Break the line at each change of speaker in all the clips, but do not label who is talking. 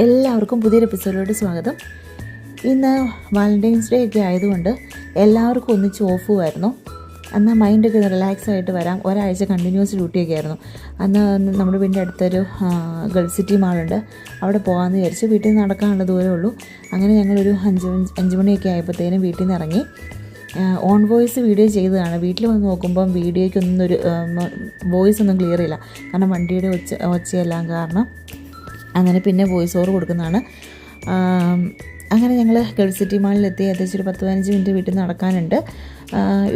എല്ലാവർക്കും പുതിയൊരു എപ്പിസോഡിലോട്ട് സ്വാഗതം. ഇന്ന് വാലന്റൈൻസ് ഡേ ഒക്കെ ആയതുകൊണ്ട് എല്ലാവർക്കും ഒന്നിച്ച് ഓഫുമായിരുന്നു. അന്ന് മൈൻഡൊക്കെ റിലാക്സ് ആയിട്ട് വരാം. ഒരാഴ്ച കണ്ടിന്യൂസ് ഡ്യൂട്ടിയൊക്കെ ആയിരുന്നു. അന്ന് നമ്മുടെ വീടിൻ്റെ അടുത്തൊരു ഗൾഫ് സിറ്റി മാളുണ്ട്, അവിടെ പോകാമെന്ന് വിചാരിച്ചു. വീട്ടിൽ നിന്ന് നടക്കാനുള്ള ദൂരമേ ഉള്ളൂ. അങ്ങനെ ഞങ്ങളൊരു 5 മണിയൊക്കെ ആയപ്പോഴത്തേനും വീട്ടിൽ നിന്ന് ഇറങ്ങി. ഓൺ വോയിസ് വീഡിയോ ചെയ്തതാണ്. വീട്ടിൽ വന്ന് നോക്കുമ്പം വീഡിയോയ്ക്കൊന്നും വോയിസ് ഒന്നും ക്ലിയർ ഇല്ല, കാരണം വണ്ടിയുടെ ഒച്ചയെല്ലാം കാരണം. അങ്ങനെ പിന്നെ വോയിസ് ഓവർ കൊടുക്കുന്നതാണ്. അങ്ങനെ ഞങ്ങൾ ഗൾഫ് സിറ്റി മാളിലെത്തി. ഏകദേശം ഒരു 10-15 മിനിറ്റ് വീട്ടിൽ നിന്ന് നടക്കാനുണ്ട്.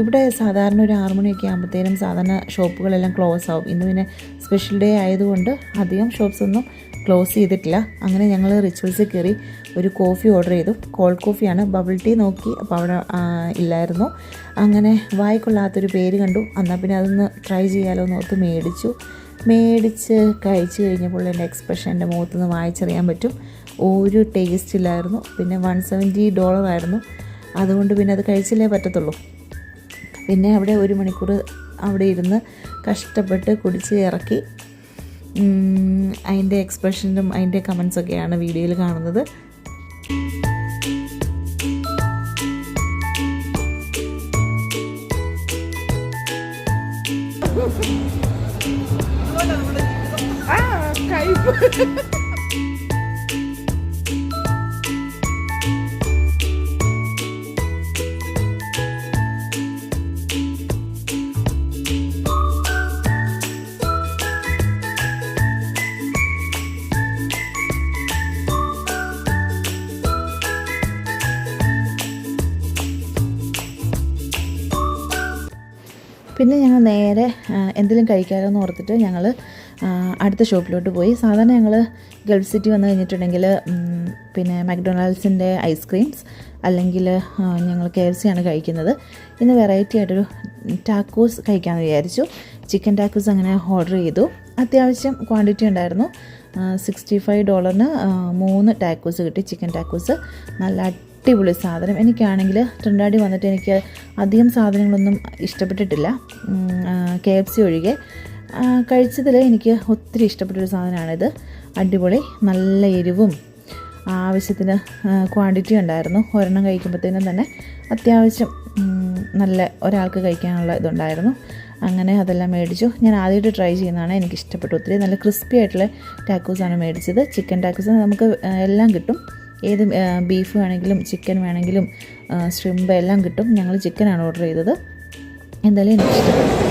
ഇവിടെ സാധാരണ ഒരു 6 മണിയൊക്കെ ആകുമ്പോഴത്തേനും സാധാരണ ഷോപ്പുകളെല്ലാം ക്ലോസ് ആവും. ഇന്ന് പിന്നെ സ്പെഷ്യൽ ഡേ ആയതുകൊണ്ട് അധികം ഷോപ്സ് ഒന്നും ക്ലോസ് ചെയ്തിട്ടില്ല. അങ്ങനെ ഞങ്ങൾ റിച്വൽസിൽ കയറി ഒരു കോഫി ഓർഡർ ചെയ്തു. കോൾഡ് കോഫിയാണ്. ബബിൾ ടീ നോക്കി, അപ്പോൾ അവിടെ ഇല്ലായിരുന്നു. അങ്ങനെ വായിക്കൊള്ളാത്തൊരു പേര് കണ്ടു. എന്നാൽ പിന്നെ അതൊന്ന് ട്രൈ ചെയ്യാലോ എന്ന് ഓർത്ത് മേടിച്ച് കഴിച്ച് കഴിഞ്ഞപ്പോൾ എൻ്റെ എക്സ്പ്രഷൻ എൻ്റെ മുഖത്ത് നിന്ന് വായിച്ചറിയാൻ പറ്റും. ഒരു ടേസ്റ്റ് ഇല്ലായിരുന്നു. പിന്നെ $170 ആയിരുന്നു. അതുകൊണ്ട് പിന്നെ അത് കഴിച്ചില്ലേ പറ്റത്തുള്ളൂ. പിന്നെ അവിടെ 1 മണിക്കൂർ അവിടെ ഇരുന്ന് കഷ്ടപ്പെട്ട് കുടിച്ച് ഇറക്കി. അതിൻ്റെ എക്സ്പ്രഷനും അതിൻ്റെ കമൻസൊക്കെയാണ് വീഡിയോയിൽ കാണുന്നത്. പിന്നെ ഞങ്ങൾ നേരെ എന്തെങ്കിലും കഴിക്കാമല്ലോ എന്ന് ഓർത്തിട്ട് ഞങ്ങൾ അടുത്ത ഷോപ്പിലോട്ട് പോയി. സാധാരണ ഞങ്ങൾ ഗൾഫ് സിറ്റി വന്നു കഴിഞ്ഞിട്ടുണ്ടെങ്കിൽ പിന്നെ മക്ഡൊണാൾഡ്സിൻ്റെ ഐസ്ക്രീംസ് അല്ലെങ്കിൽ ഞങ്ങൾ KFC ആണ് കഴിക്കുന്നത്. ഇന്ന് വെറൈറ്റി ആയിട്ടൊരു ടാക്കോസ് കഴിക്കാമെന്ന് വിചാരിച്ചു. ചിക്കൻ ടാക്കോസ് അങ്ങനെ ഓർഡർ ചെയ്തു. അത്യാവശ്യം ക്വാണ്ടിറ്റി ഉണ്ടായിരുന്നു. $65 3 ടാക്കോസ് കിട്ടി. ചിക്കൻ ടാക്കോസ് നല്ല അടിപൊളി സാധനം. എനിക്കാണെങ്കിൽ ട്രിനിഡാഡിൽ വന്നിട്ട് എനിക്ക് അധികം സാധനങ്ങളൊന്നും ഇഷ്ടപ്പെട്ടിട്ടില്ല, KFC ഒഴികെ. കഴിച്ചതിൽ എനിക്ക് ഒത്തിരി ഇഷ്ടപ്പെട്ടൊരു സാധനമാണിത്. അടിപൊളി, നല്ല എരിവും ആവശ്യത്തിന് ക്വാണ്ടിറ്റി ഉണ്ടായിരുന്നു. ഒരെണ്ണം കഴിക്കുമ്പോഴത്തേനും തന്നെ അത്യാവശ്യം നല്ല ഒരാൾക്ക് കഴിക്കാനുള്ള ഇതുണ്ടായിരുന്നു. അങ്ങനെ അതെല്ലാം മേടിച്ചു. ഞാൻ ആദ്യമായിട്ട് ട്രൈ ചെയ്യുന്നതാണ്. എനിക്കിഷ്ടപ്പെട്ടു ഒത്തിരി. നല്ല ക്രിസ്പി ആയിട്ടുള്ള ടാക്കോസാണ് മേടിച്ചത്. ചിക്കൻ ടാക്കോസ് നമുക്ക് എല്ലാം കിട്ടും. ഏത് ബീഫ് വേണമെങ്കിലും ചിക്കൻ വേണമെങ്കിലും ശ്രിമ്പ് എല്ലാം കിട്ടും. ഞങ്ങൾ ചിക്കനാണ് ഓർഡർ ചെയ്തത്. എന്തായാലും എനിക്കിഷ്ടപ്പെട്ടു.